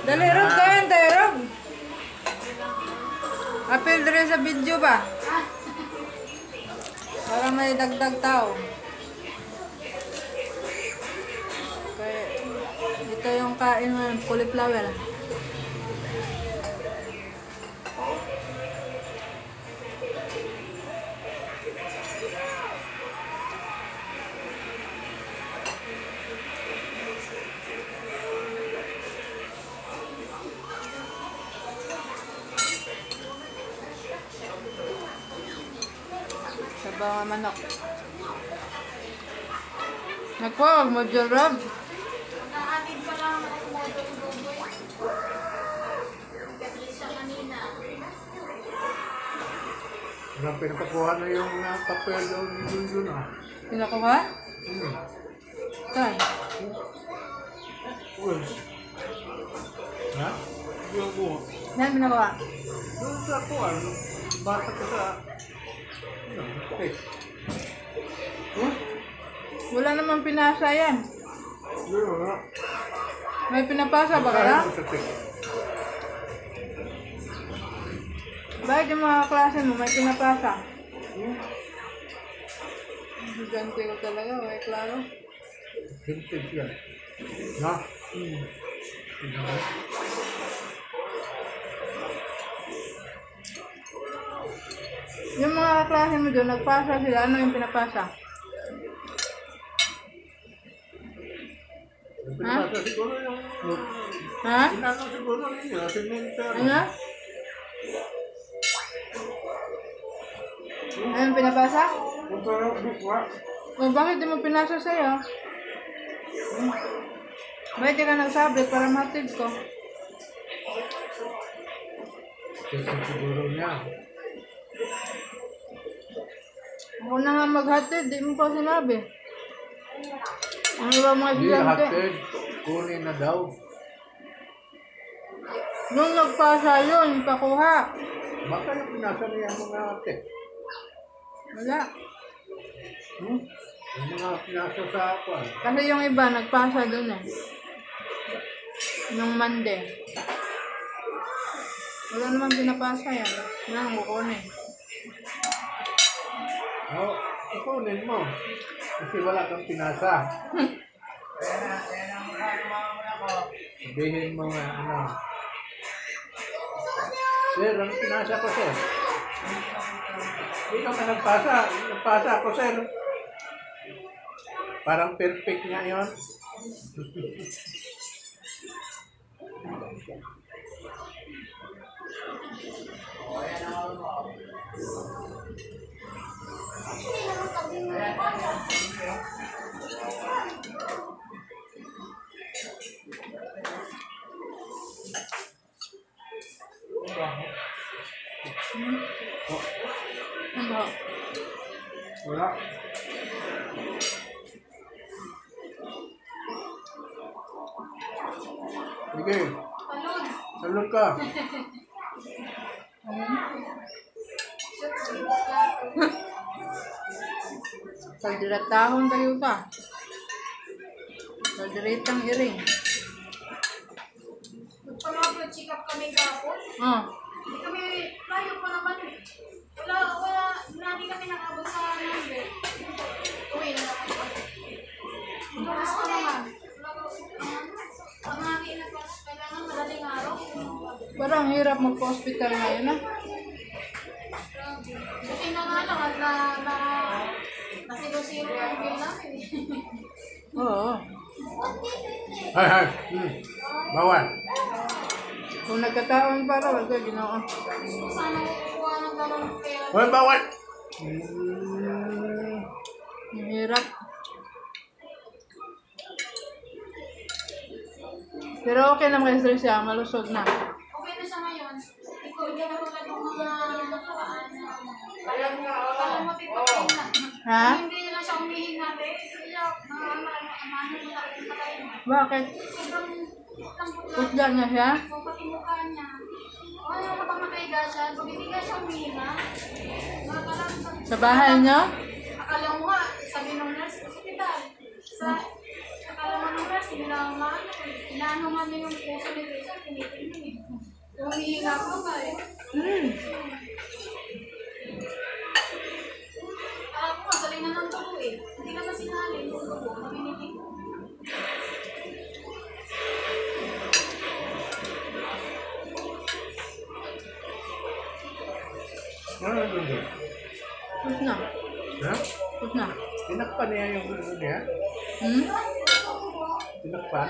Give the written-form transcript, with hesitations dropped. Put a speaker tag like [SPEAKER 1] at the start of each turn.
[SPEAKER 1] Dali, Rob, kain tayo, Rob. Apil rin sa video ba? Para may dagdag tao. Okay. Ito yung kain mo, cauliflower. Sabaw ng manok. Naku, huwag mo dyan, Rob.
[SPEAKER 2] Nakahatid pa lang ako mo ito yung buboy. Nagkatris siya kanina.
[SPEAKER 3] Walang pinapakuha na yung papel doon yun
[SPEAKER 1] Pinakuha? Saan?
[SPEAKER 3] Uy. Ha? Yung buho.
[SPEAKER 1] Saan pinakuha?
[SPEAKER 3] Doon sa kuha. Basta ko sa... Okay.
[SPEAKER 1] Wala namang pinasa yan.
[SPEAKER 3] Yun wala.
[SPEAKER 1] May pinapasa ba kaya? Bakit yung mga klase mo may pinapasa? Gigante ko talaga, may klaro.
[SPEAKER 3] Vintage yan. Na?
[SPEAKER 1] Yung mga klase mo doon, nagpasa sila. Ano yung pinapasa?
[SPEAKER 3] Pinapasa siguro yung...
[SPEAKER 1] Ha?
[SPEAKER 3] Pinapasa siguro ninyo. Simenter.
[SPEAKER 1] Ano? Ano yung pinapasa?
[SPEAKER 3] Kung parang bukwa.
[SPEAKER 1] O bakit di mo pinasa sa'yo? Bakit di ka nagsabit para matid ko?
[SPEAKER 3] Kasi siguro niya.
[SPEAKER 1] Ako na nga maghatid, di mo pa sinabi. Ang iba mga
[SPEAKER 3] Hindi
[SPEAKER 1] estudyante.
[SPEAKER 3] hatid. Kunin na daw.
[SPEAKER 1] Nung nagpasa yun, pakuha.
[SPEAKER 3] Baka yung pinasa niya ang mga ate.
[SPEAKER 1] Wala.
[SPEAKER 3] Yung mga pinasa sa ako.
[SPEAKER 1] Kasi yung iba, nagpasa dun eh. Nung Monday. Wala namang pinapasa yan. Yan, kukunin.
[SPEAKER 3] Oo, kukunin mo. Kasi wala kang pinasa. Sabihin mo nga ano. Sir, ang pinasa ko, sir. Hindi ka pa nagpasa. Nagpasa ako, sir. Parang perfect nga yun.
[SPEAKER 1] Ano?
[SPEAKER 3] Wala. Sige,
[SPEAKER 2] Palod.
[SPEAKER 3] salud ka.
[SPEAKER 1] Kaldiratahon kayo ka. Kaldiratang iring.
[SPEAKER 2] Nagpapag-check up kami kapon.
[SPEAKER 1] Oh.
[SPEAKER 2] Hindi kami, layo pa naman. Hindi kami nakabot sa number. Uwi na naman. Lumas pa naman. Ang hangin na pala, kailangan madaling araw.
[SPEAKER 1] Parang hirap magpa-hospital ngayon ah.
[SPEAKER 2] Buti na nga lang at nasilo-silo yung bill namin.
[SPEAKER 1] Oo.
[SPEAKER 3] Hay, hay. Bawal.
[SPEAKER 1] Kung nagkataon para, wag ka ginoo.
[SPEAKER 2] Sana kukuha ng dalawang pera.
[SPEAKER 3] Hoy, bawal.
[SPEAKER 1] Ang hirap. Pero okay naman kay Sir siya, malusog na.
[SPEAKER 2] Okay na siya ngayon. Ikaw, hindi na tulad ng mga nakaraan na parang matipatay na.
[SPEAKER 1] Ha?
[SPEAKER 2] Hindi na lang siya umihinga. Iyak, amahin mo talaga yung patay mo.
[SPEAKER 1] Bakit?
[SPEAKER 2] Sobrang lambot na.
[SPEAKER 1] Putla niya siya?
[SPEAKER 2] So, pati mukha niya. Ano kapag nakahiga siya, pag hindi ka siya umihinga,
[SPEAKER 1] Sa bahay niyo?
[SPEAKER 2] akala mo nga, sabi ng nurse, sa hospital. Akala mo ng nurse, hindi na inaano man yung puso ni Rizal, Humihinga ko ba eh. Alam ko, galing na ng tulo eh. Hindi ka na sinalin yung tulo. Maminilig.
[SPEAKER 3] Ano na doon doon?
[SPEAKER 1] Tapos na.
[SPEAKER 3] Ha?
[SPEAKER 1] Tapos na.
[SPEAKER 3] Tinakpan niya yung gusto niya?
[SPEAKER 1] Hmm?
[SPEAKER 3] Tinakpan?